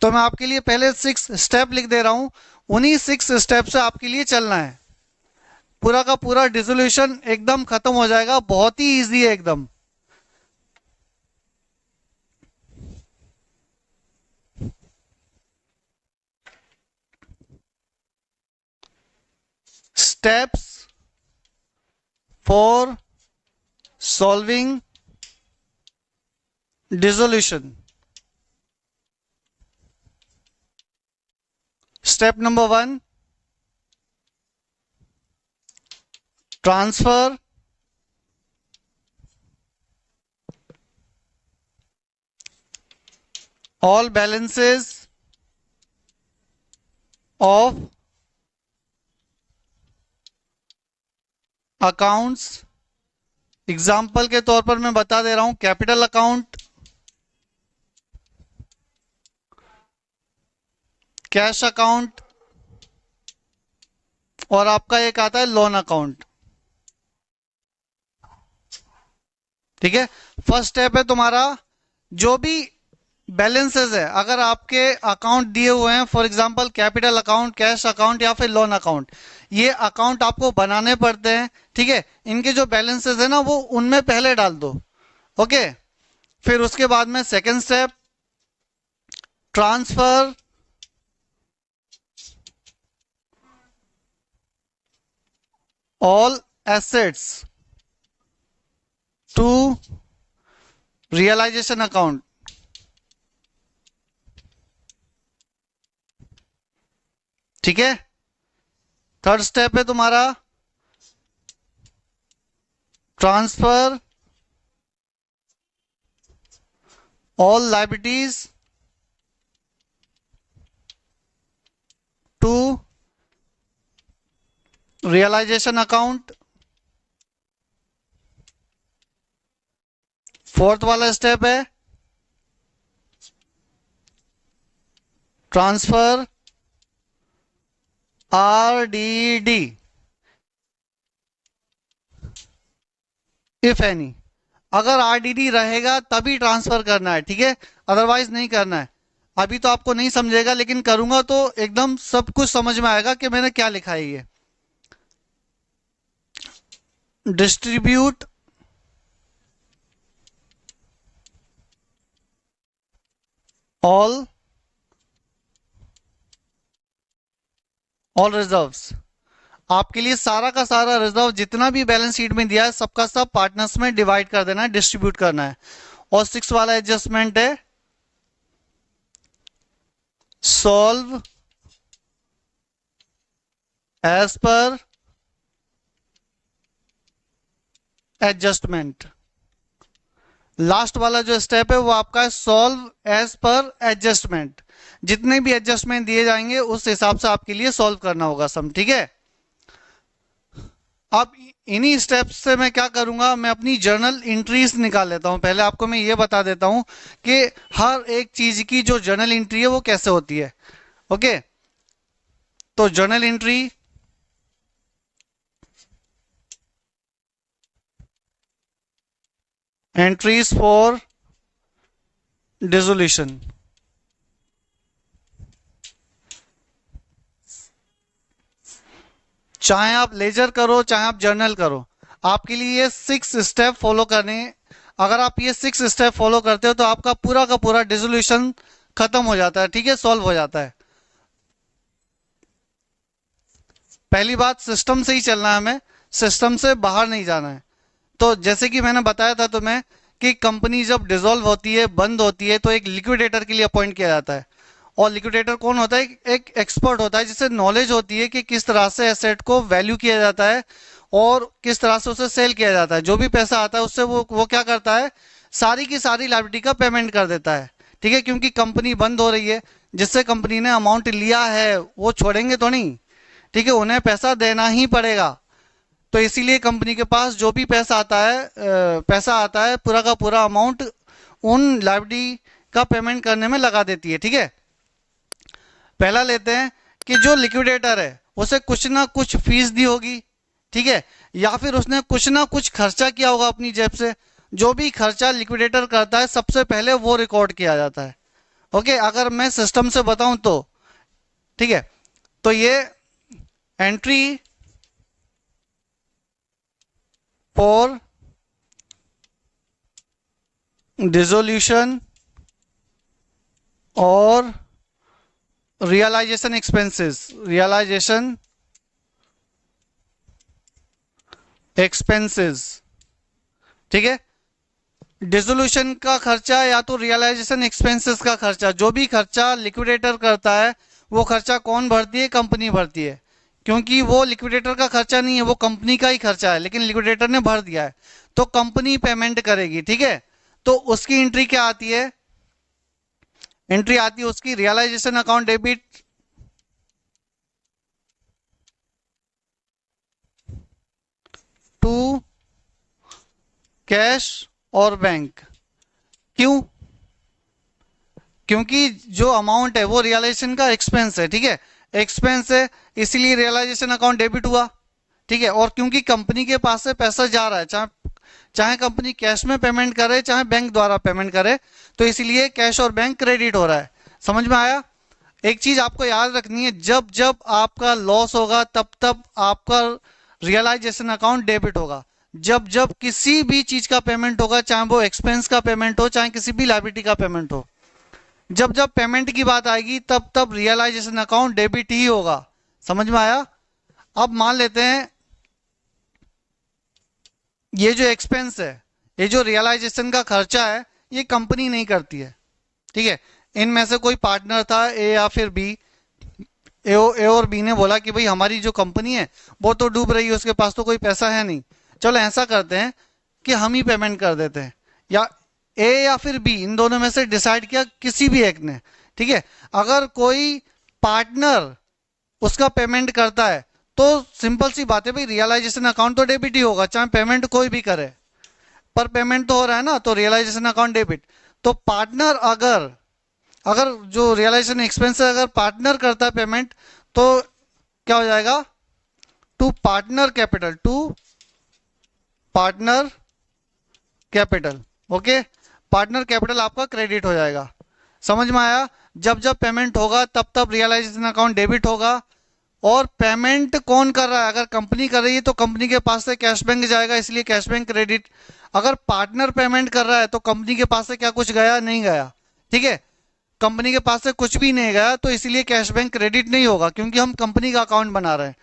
तो मैं आपके लिए पहले 6 स्टेप लिख दे रहा हूं, उन्हीं 6 स्टेप से आपके लिए चलना है। पूरा का पूरा डिसोल्यूशन एकदम खत्म हो जाएगा, बहुत ही इजी है एकदम। Steps for solving dissolution. Step number 1, transfer all balances of accounts। Example के तौर पर मैं बता दे रहा हूं, कैपिटल अकाउंट, कैश अकाउंट, और आपका एक आता है लोन अकाउंट। ठीक है, फर्स्ट स्टेप है तुम्हारा जो भी बैलेंसेस है, अगर आपके अकाउंट दिए हुए हैं, for example capital account, cash account या फिर लोन अकाउंट, ये अकाउंट आपको बनाने पड़ते हैं। ठीक है, इनके जो बैलेंसेस है ना वो उनमें पहले डाल दो। ओके, फिर उसके बाद में second step, transfer all assets to realisation account. ठीक है, थर्ड स्टेप है तुम्हारा transfer all liabilities to realisation account. Fourth वाला स्टेप है ट्रांसफर RDD इफ एनी। अगर RDD रहेगा तभी ट्रांसफर करना है, ठीक है, अदरवाइज नहीं करना है। अभी तो आपको नहीं समझेगा, लेकिन करूंगा तो एकदम सब कुछ समझ में आएगा कि मैंने क्या लिखा है। ये डिस्ट्रीब्यूट ऑल रिजर्व्स। आपके लिए सारा का सारा रिजर्व जितना भी बैलेंस शीट में दिया है सबका सब पार्टनर्स में डिवाइड कर देना है, डिस्ट्रीब्यूट करना है। और 6 वाला एडजस्टमेंट है solve as per adjustment. Last वाला जो स्टेप है वो आपका है सॉल्व एज पर एडजस्टमेंट। जितने भी एडजस्टमेंट दिए जाएंगे उस हिसाब से आपके लिए सॉल्व करना होगा सम। ठीक है, अब इन्हीं स्टेप्स से मैं क्या करूंगा, मैं अपनी जर्नल एंट्रीज निकाल लेता हूं। पहले आपको मैं ये बता देता हूं कि हर एक चीज की जो जर्नल एंट्री है वो कैसे होती है। ओके, तो journal entry entries for dissolution. चाहे आप लेजर करो चाहे आप जर्नल करो, आपके लिए ये 6 स्टेप फॉलो करने। अगर आप ये 6 स्टेप फॉलो करते हो तो आपका पूरा का पूरा डिसोल्यूशन खत्म हो जाता है। ठीक है, सॉल्व हो जाता है। पहली बात, सिस्टम से ही चलना है, हमें सिस्टम से बाहर नहीं जाना है। तो जैसे कि मैंने बताया था तुम्हें कि कंपनी जब डिसॉल्व होती है, बंद होती है, तो एक लिक्विडेटर के लिए अपॉइंट किया जाता है। और लिक्विडेटर कौन होता है? एक एक्सपर्ट होता है जिसे नॉलेज होती है कि किस तरह से एसेट को वैल्यू किया जाता है और किस तरह से उसे सेल किया जाता है। जो भी पैसा आता है उससे वो क्या करता है, सारी की सारी लायबिलिटी का पेमेंट कर देता है। ठीक है, क्योंकि कंपनी बंद हो रही है, जिससे कंपनी ने अमाउंट लिया है वो छोड़ेंगे तो नहीं। ठीक है, उन्हें पैसा देना ही पड़ेगा। तो इसीलिए कंपनी के पास जो भी पैसा आता है पूरा का पूरा अमाउंट उन लायबिलिटी का पेमेंट करने में लगा देती है। ठीक है, पहला लेते हैं कि जो लिक्विडेटर है उसे कुछ ना कुछ फीस दी होगी। ठीक है, या फिर उसने कुछ ना कुछ खर्चा किया होगा अपनी जेब से। जो भी खर्चा लिक्विडेटर करता है सबसे पहले वो रिकॉर्ड किया जाता है। ओके, अगर मैं सिस्टम से बताऊं तो ठीक है, तो ये एंट्री फॉर डिसोल्यूशन और रियलाइजेशन एक्सपेंसेस, रियलाइजेशन एक्सपेंसेस, ठीक है। डिसोल्यूशन का खर्चा या तो रियलाइजेशन एक्सपेंसेस का खर्चा, जो भी खर्चा लिक्विडेटर करता है वो खर्चा कौन भरती है? कंपनी भरती है, क्योंकि वो लिक्विडेटर का खर्चा नहीं है, वो कंपनी का ही खर्चा है, लेकिन लिक्विडेटर ने भर दिया है तो कंपनी पेमेंट करेगी, ठीक है। तो उसकी एंट्री क्या आती है? एंट्री आती है उसकी realisation account debit to cash और बैंक। क्यों? क्योंकि जो अमाउंट है वो रियलाइजेशन का एक्सपेंस है, ठीक है, एक्सपेंस है, इसलिए रियलाइजेशन अकाउंट डेबिट हुआ, ठीक है। और क्योंकि कंपनी के पास से पैसा जा रहा है, चाहे चाहे कंपनी कैश में पेमेंट करे चाहे बैंक द्वारा पेमेंट करे, तो इसलिए कैश और बैंक क्रेडिट हो रहा है। समझ में आया? एक चीज आपको याद रखनी है, जब जब आपका लॉस होगा तब तब आपका रियलाइजेशन अकाउंट डेबिट होगा। जब जब किसी भी चीज का पेमेंट होगा, चाहे वो एक्सपेंस का पेमेंट हो चाहे किसी भी लायबिलिटी का पेमेंट हो, जब जब पेमेंट की बात आएगी तब तब रियलाइजेशन अकाउंट डेबिट ही होगा। समझ में आया? अब मान लेते हैं ये जो एक्सपेंस है, ये जो रियलाइजेशन का खर्चा है, ये कंपनी नहीं करती है, ठीक है। इनमें से कोई पार्टनर था, ए या फिर बी, ए और बी ने बोला कि भाई हमारी जो कंपनी है वो तो डूब रही है, उसके पास तो कोई पैसा है नहीं, चलो ऐसा करते हैं कि हम ही पेमेंट कर देते हैं। या ए या फिर बी, इन दोनों में से डिसाइड किया किसी भी एक ने, ठीक है। अगर कोई पार्टनर उसका पेमेंट करता है तो सिंपल सी बात है भाई, रियलाइजेशन अकाउंट तो डेबिट ही होगा, चाहे पेमेंट कोई भी करे, पर पेमेंट तो हो रहा है ना, तो रियलाइजेशन अकाउंट डेबिट। तो पार्टनर अगर अगर जो रियलाइजेशन एक्सपेंस है अगर पार्टनर करता है पेमेंट, तो क्या हो जाएगा? To partner capital, to partner capital, okay, partner capital आपका क्रेडिट हो जाएगा। समझ में आया? जब जब पेमेंट होगा तब तब रियलाइजेशन अकाउंट डेबिट होगा। और पेमेंट कौन कर रहा है? अगर कंपनी कर रही है तो कंपनी के पास से कैश बैंक जाएगा, इसलिए कैश बैंक क्रेडिट। अगर पार्टनर पेमेंट कर रहा है तो कंपनी के पास से क्या कुछ गया? नहीं गया, ठीक है, कंपनी के पास से कुछ भी नहीं गया, तो इसलिए कैश बैंक क्रेडिट नहीं होगा, क्योंकि हम कंपनी का अकाउंट बना रहे हैं।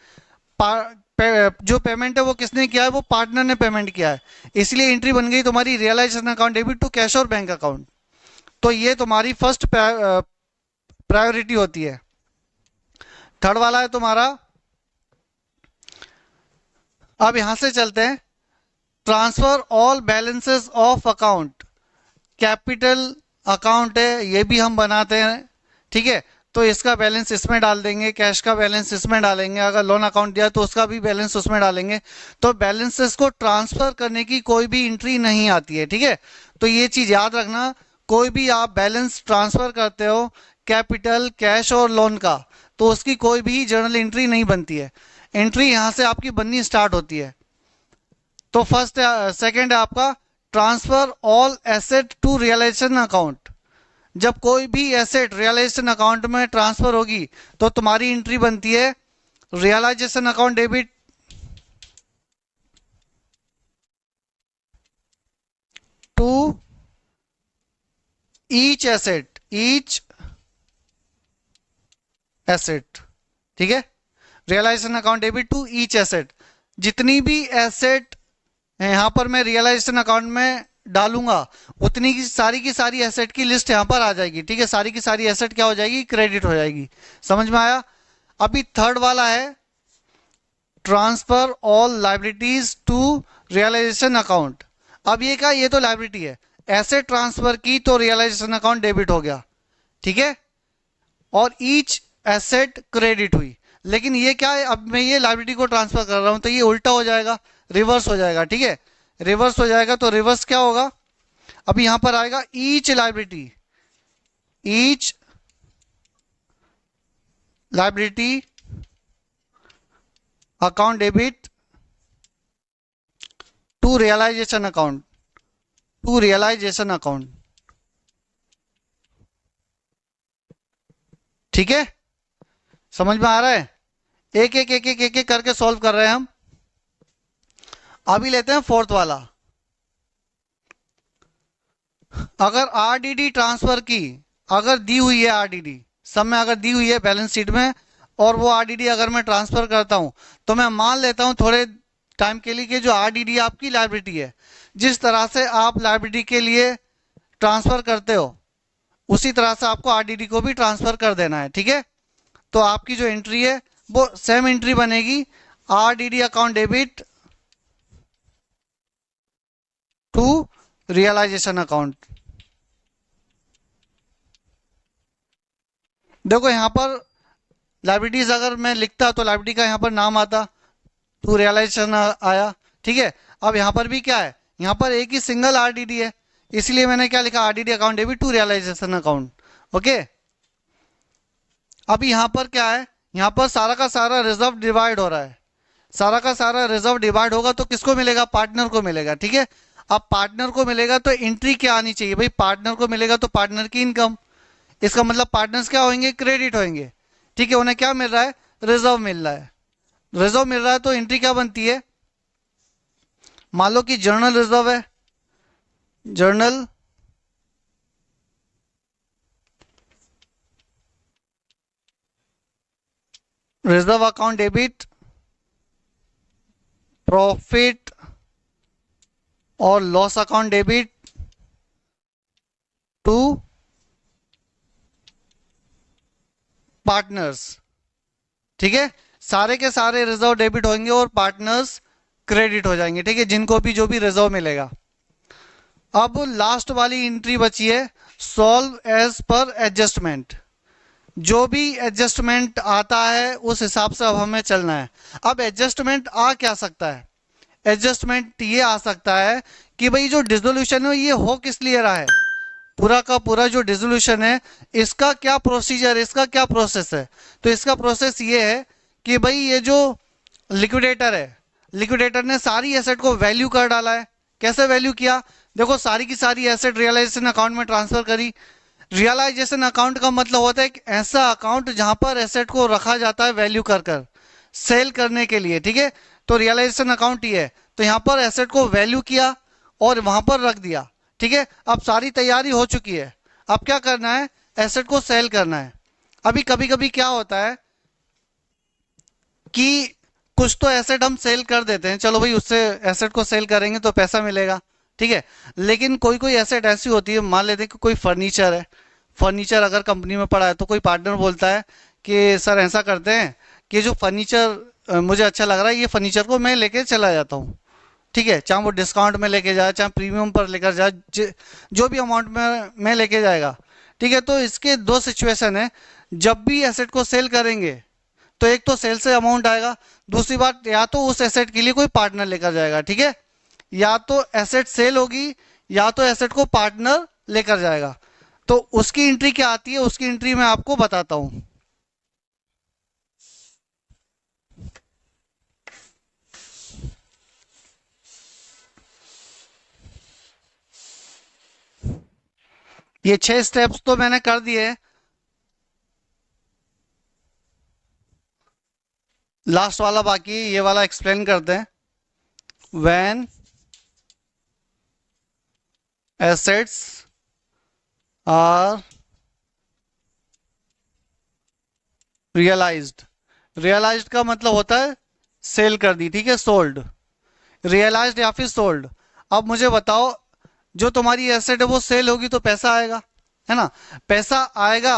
जो पेमेंट है वो किसने किया है? वो पार्टनर ने पेमेंट किया है, इसलिए एंट्री बन गई तुम्हारी realisation account debit to cash और बैंक अकाउंट। तो ये तुम्हारी फर्स्ट प्रायोरिटी होती है। थर्ड वाला है तुम्हारा, अब यहां से चलते हैं, transfer all balances of account. Capital account है, ये भी हम बनाते हैं, ठीक है, तो इसका बैलेंस इसमें डाल देंगे, कैश का बैलेंस इसमें डालेंगे, अगर लोन अकाउंट दिया तो उसका भी बैलेंस उसमें डालेंगे। तो बैलेंसेस को ट्रांसफर करने की कोई भी एंट्री नहीं आती है, ठीक है। तो ये चीज याद रखना, कोई भी आप बैलेंस ट्रांसफर करते हो कैपिटल, कैश और लोन का, तो उसकी कोई भी जर्नल एंट्री नहीं बनती है। एंट्री यहां से आपकी बननी स्टार्ट होती है। तो फर्स्ट सेकंड है आपका transfer all asset to realisation account. जब कोई भी एसेट रियलाइजेशन अकाउंट में ट्रांसफर होगी तो तुम्हारी एंट्री बनती है realisation account debit to each asset, each asset, ठीक है, realisation account debit to each asset. जितनी भी एसेट यहां पर मैं रियलाइजेशन अकाउंट में डालूंगा उतनी की सारी एसेट की लिस्ट यहां पर आ जाएगी, ठीक है, सारी की सारी एसेट क्या हो जाएगी? क्रेडिट हो जाएगी। समझ में आया? अभी थर्ड वाला है transfer all liabilities to realisation account. अब ये क्या? ये तो लाइबिलिटी है, एसेट ट्रांसफर की तो रियलाइजेशन अकाउंट डेबिट हो गया, ठीक है, और ईच एसेट क्रेडिट हुई। लेकिन ये क्या है? अब मैं ये लाइबिलिटी को ट्रांसफर कर रहा हूं तो ये उल्टा हो जाएगा, रिवर्स हो जाएगा, ठीक है, रिवर्स हो जाएगा। तो रिवर्स क्या होगा? अभी यहां पर आएगा each liability, each liability account debit to realisation account, to realisation account, ठीक है, समझ में आ रहा है? एक एक एक एक एक एक करके सॉल्व कर रहे हैं हम। अभी लेते हैं फोर्थ वाला। अगर आरडीडी ट्रांसफर की, अगर दी हुई है आरडीडी सब में, अगर दी हुई है बैलेंस शीट में, और वो आरडीडी अगर मैं ट्रांसफर करता हूं, तो मैं मान लेता हूं थोड़े टाइम के लिए कि जो आरडीडी आपकी लायबिलिटी है, जिस तरह से आप लायबिलिटी के लिए ट्रांसफर करते हो उसी तरह से आपको आरडीडी को भी ट्रांसफर कर देना है। ठीक है, तो आपकी जो एंट्री है वो सेम एंट्री बनेगी, RDD account debit to realisation account. देखो यहां पर लाइबिलिटीज अगर मैं लिखता तो लाइबिलिटी का यहां पर नाम आता, टू रियलाइजेशन आया। ठीक है, अब यहां पर भी क्या है, यहां पर एक ही सिंगल आरडीडी है, इसलिए मैंने क्या लिखा, RDD account debit to realisation account. Okay, अब यहां पर क्या है, यहां पर सारा का सारा रिजर्व डिवाइड हो रहा है, सारा का सारा रिजर्व डिवाइड होगा तो किसको मिलेगा, पार्टनर को मिलेगा। ठीक है, अब पार्टनर को मिलेगा तो एंट्री क्या आनी चाहिए भाई, पार्टनर को मिलेगा तो पार्टनर की इनकम, इसका मतलब पार्टनर्स क्या होंगे, क्रेडिट होंगे। ठीक है, उन्हें क्या मिल रहा है, रिजर्व मिल रहा है। रिजर्व मिल रहा है तो एंट्री क्या बनती है, मान लो कि जर्नल रिजर्व है, general reserve account debit profit और loss account debit to partners. ठीक है, सारे के सारे रिजर्व डेबिट होंगे और पार्टनर्स क्रेडिट हो जाएंगे। ठीक है, जिनको भी जो भी रिजर्व मिलेगा। अब लास्ट वाली एंट्री बची है, सॉल्व एज पर एडजस्टमेंट। जो भी एडजस्टमेंट आता है उस हिसाब से अब हमें चलना है। अब एडजस्टमेंट आ क्या सकता है, एडजस्टमेंट ये आ सकता है कि भाई जो डिसोल्यूशन है ये हो किस लिए रहा है, पूरा का पूरा जो डिसोल्यूशन है इसका क्या प्रोसीजर, इसका क्या प्रोसेस है। तो इसका प्रोसेस ये है कि भाई ये जो लिक्विडेटर है, लिक्विडेटर ने सारी एसेट को वैल्यू कर डाला है। कैसे वैल्यू किया, देखो सारी की सारी एसेट रियलाइजेशन अकाउंट में ट्रांसफर करी। रियलाइजेशन अकाउंट का मतलब होता है एक ऐसा अकाउंट जहां पर एसेट को रखा जाता है वैल्यू कर कर सेल करने के लिए। ठीक है, तो रियलाइजेशन अकाउंट ही है, तो यहां पर एसेट को वैल्यू किया और वहां पर रख दिया। ठीक है, अब सारी तैयारी हो चुकी है, अब क्या करना है, एसेट को सेल करना है। अभी कभी कभी क्या होता है कि कुछ तो एसेट हम सेल कर देते हैं, चलो भाई उससे एसेट को सेल करेंगे तो पैसा मिलेगा। ठीक है, लेकिन कोई कोई एसेट ऐसी होती है, मान लेते हैं कि कोई फर्नीचर है, फर्नीचर अगर कंपनी में पड़ा है तो कोई पार्टनर बोलता है कि सर ऐसा करते हैं कि जो फर्नीचर मुझे अच्छा लग रहा है ये फर्नीचर को मैं लेके चला जाता हूँ। ठीक है, चाहे वो डिस्काउंट में लेके जाए चाहे प्रीमियम पर लेकर जाए, जो भी अमाउंट में लेके जाएगा। ठीक है, तो इसके दो सिचुएशन है, जब भी एसेट को सेल करेंगे तो एक तो सेल से अमाउंट आएगा, दूसरी बात या तो उस एसेट के लिए कोई पार्टनर लेकर जाएगा। ठीक है, या तो एसेट सेल होगी या तो एसेट को पार्टनर लेकर जाएगा। तो उसकी एंट्री क्या आती है, उसकी एंट्री मैं आपको बताता हूं। ये 6 स्टेप्स तो मैंने कर दिए, लास्ट वाला बाकी, ये वाला एक्सप्लेन करते हैं। When assets are realised, realised का मतलब होता है सेल कर दी। ठीक है, सोल्ड, रियलाइज्ड या फिर सोल्ड। अब मुझे बताओ, जो तुम्हारी एसेट है वो सेल होगी तो पैसा आएगा, है ना, पैसा आएगा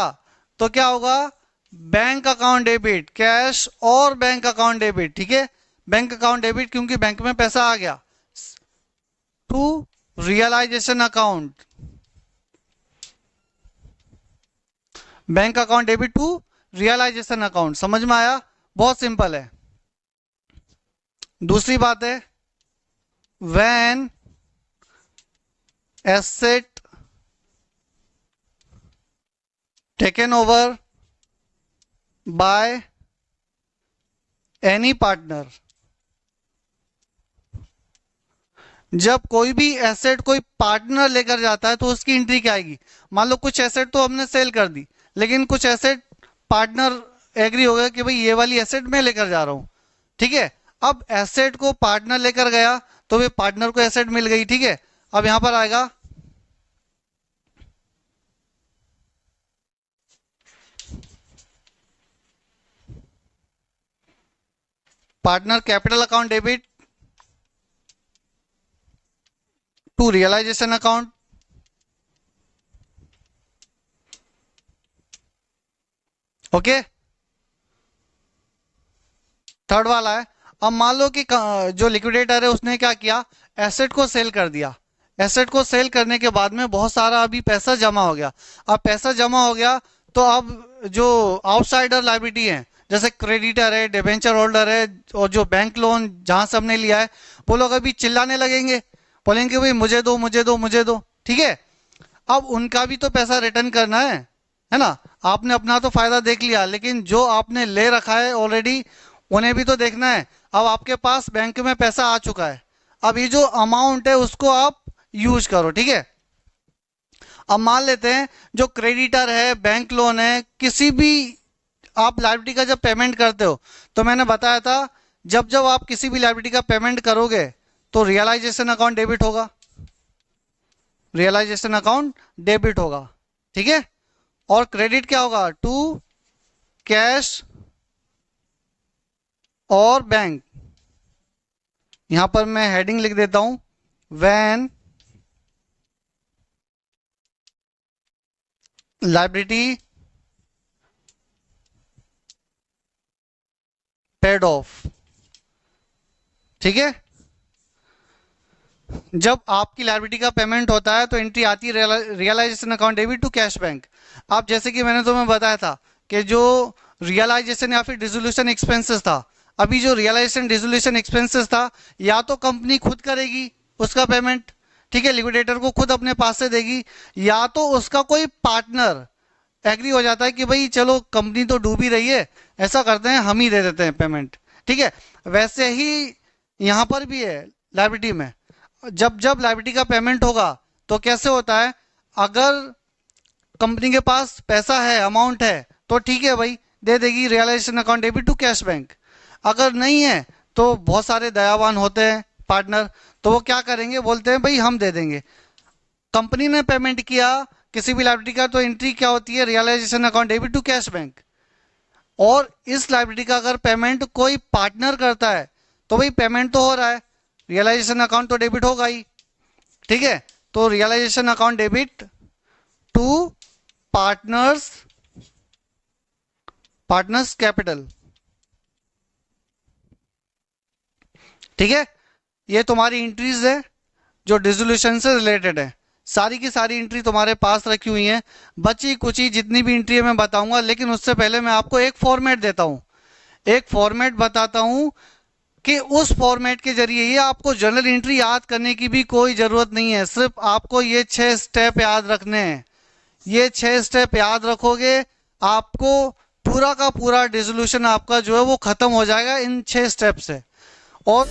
तो क्या होगा, बैंक अकाउंट डेबिट, कैश और बैंक अकाउंट डेबिट। ठीक है, बैंक अकाउंट डेबिट क्योंकि बैंक में पैसा आ गया, to realisation account, bank account debit to realisation account. समझ में आया, बहुत सिंपल है। दूसरी बात है, when asset taken over by any partner, जब कोई भी एसेट कोई पार्टनर लेकर जाता है तो उसकी एंट्री क्या आएगी। मान लो कुछ एसेट तो हमने सेल कर दी, लेकिन कुछ एसेट पार्टनर एग्री हो गया कि भाई ये वाली एसेट मैं लेकर जा रहा हूं, ठीक है। अब एसेट को पार्टनर लेकर गया तो वे पार्टनर को एसेट मिल गई, ठीक है। अब यहां पर आएगा partner capital account debit to realisation account, okay. Third वाला है, अब मान लो कि जो लिक्विडेटर है उसने क्या किया, एसेट को सेल कर दिया। एसेट को सेल करने के बाद में बहुत सारा अभी पैसा जमा हो गया। अब पैसा जमा हो गया तो अब जो आउटसाइडर लायबिलिटी है, जैसे क्रेडिटर है, डिबेंचर होल्डर है, और जो बैंक लोन जहां से हमने लिया है, वो लोग अभी चिल्लाने लगेंगे, बोलेंगे भाई मुझे दो मुझे दो मुझे दो, ठीक है। अब उनका भी तो पैसा रिटर्न करना है ना। आपने अपना तो फायदा देख लिया, लेकिन जो आपने ले रखा है ऑलरेडी उन्हें भी तो देखना है। अब आपके पास बैंक में पैसा आ चुका है, अब ये जो अमाउंट है उसको आप यूज करो, ठीक है। अब मान लेते हैं जो क्रेडिटर है, बैंक लोन है, किसी भी आप लायबिलिटी का जब पेमेंट करते हो, तो मैंने बताया था जब जब आप किसी भी लायबिलिटी का पेमेंट करोगे तो रियलाइजेशन अकाउंट डेबिट होगा, रियलाइजेशन अकाउंट डेबिट होगा, ठीक है। और क्रेडिट क्या होगा, टू कैश और बैंक। यहां पर मैं हेडिंग लिख देता हूं, व्हेन लायबिलिटी पेड ऑफ, ठीक है। जब आपकी लायबिलिटी का पेमेंट होता है तो एंट्री आती है realisation account debit to cash bank. अब जैसे कि मैंने तुम्हें बताया था कि जो रियलाइजेशन या फिर डिसोल्यूशन एक्सपेंसेस था, अभी जो रियलाइजेशन डिसोल्यूशन एक्सपेंसेस था या तो कंपनी खुद करेगी उसका पेमेंट, ठीक है, लिक्विडेटर को खुद अपने पास से देगी, या तो उसका कोई पार्टनर एग्री हो जाता है कि भाई चलो कंपनी तो डूब ही रही है, ऐसा करते हैं हम ही दे देते हैं पेमेंट, ठीक है। वैसे ही यहां पर भी है लायबिलिटी में, जब जब लायबिलिटी का पेमेंट होगा तो कैसे होता है, अगर कंपनी के पास पैसा है, अमाउंट है, तो ठीक है भाई दे देगी realisation account debit to cash bank. अगर नहीं है तो बहुत सारे दयावान होते हैं पार्टनर, तो वो क्या करेंगे, बोलते हैं भाई हम दे देंगे। कंपनी ने पेमेंट किया किसी भी लायबिलिटी का तो एंट्री क्या होती है, realisation account debit to cash bank. और इस लायबिलिटी का अगर पेमेंट कोई पार्टनर करता है तो भाई पेमेंट तो हो रहा है, रियलाइजेशन अकाउंट तो डेबिट होगा ही, ठीक है। तो realisation account debit to partners, partners capital, ठीक है। ये तुम्हारी एंट्रीज है जो डिसोल्यूशन से रिलेटेड है, सारी की सारी एंट्री तुम्हारे पास रखी हुई है। बची कुची जितनी भी एंट्री है मैं बताऊंगा, लेकिन उससे पहले मैं आपको एक फॉर्मेट देता हूं, एक फॉर्मेट बताता हूं कि उस फॉर्मेट के जरिए ही आपको जर्नल एंट्री याद करने की भी कोई जरूरत नहीं है, सिर्फ आपको ये 6 स्टेप याद रखने हैं। ये 6 स्टेप याद रखोगे आपको पूरा का पूरा डिसोल्यूशन आपका जो है वो खत्म हो जाएगा इन 6 स्टेप से। और